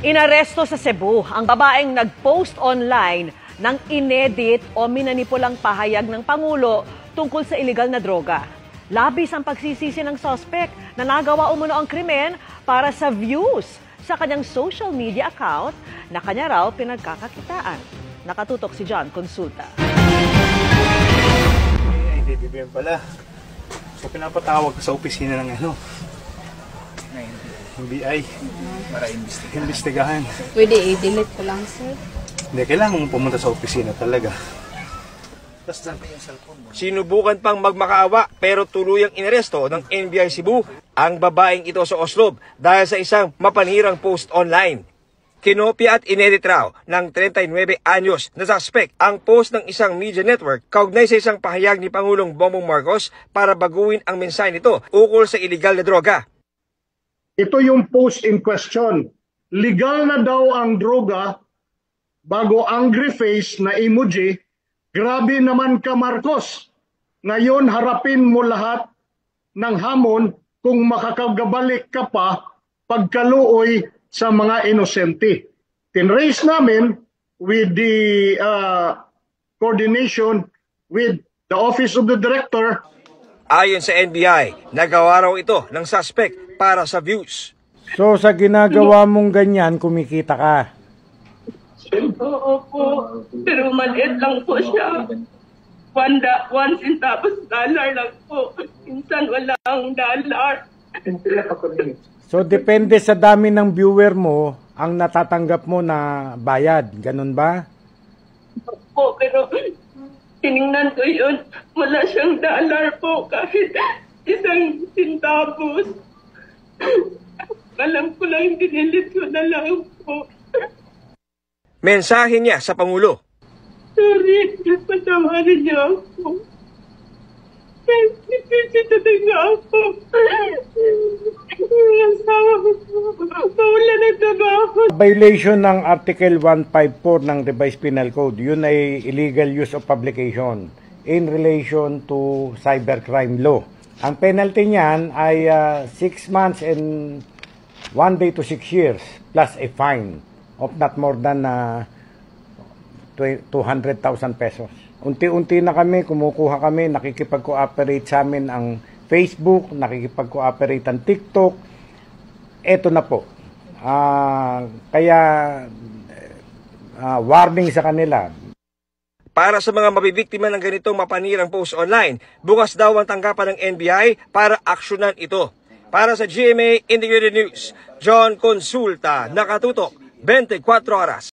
Inaresto sa Cebu ang babaeng nag-post online ng inedit o minanipulang pahayag ng Pangulo tungkol sa iligal na droga. Labis ang pagsisisi ng suspect na nagawa umano ang krimen para sa views sa kanyang social media account na kanya raw pinagkakakitaan. Nakatutok si John Consulta. Ay, bibigyan pala. So pinapatawag ka sa opisina ng NBI para imbestigahan. Pwede i-delete ko lang, sir. Hindi, kailangan mong pumunta sa opisina talaga. Sinubukan pang magmakaawa pero tuluyang inaresto ng NBI Cebu ang babaeng ito sa Oslob dahil sa isang mapanirang post online. Kinopya at inedit raw ng 39 anyos na suspect ang post ng isang media network kaugnay sa isang pahayag ni Pangulong Bongbong Marcos para baguhin ang mensahe nito ukol sa iligal na droga. Ito yung post in question. Legal na daw ang droga bago angry face na emoji. Grabe naman ka, Marcos. Ngayon harapin mo lahat ng hamon kung makakagabalik ka pa pagkaluoy sa mga inosente. Tinrace namin with the coordination with the Office of the Director. Ayon sa NBI, nagawa raw ito ng suspect para sa views. So sa ginagawa mong ganyan, kumikita ka? Oo po, pero maliit lang po siya. One centavos dollar lang po. Minsan walang dollar. So depende sa dami ng viewer mo, ang natatanggap mo na bayad. Ganun ba? Po, pero tiningnan ko yun. Wala siyang dollar po kahit isang centavos. Alam ko lang, dinilit ko na lang po. Mensahe niya sa Pangulo. Sorry, patawarin niyo ako. Nagsitatay ako. Ang asawa ko, wala na trabaho. Violation ng Article 154 ng Revised Penal Code. Yun ay illegal use of publication in relation to cybercrime law. Ang penalty niyan ay 6 months and 1 day to 6 years plus a fine of not more than 200,000 pesos. Unti-unti na kami, kumukuha kami, nakikipag-cooperate sa amin ang Facebook, nakikipag-cooperate ang TikTok. Eto na po. Kaya warning sa kanila. Para sa mga mabibiktima ng ganitong mapanirang post online, bukas daw ang tanggapan ng NBI para aksyonan ito. Para sa GMA Integrated News, John Consulta, nakatutok 24 oras.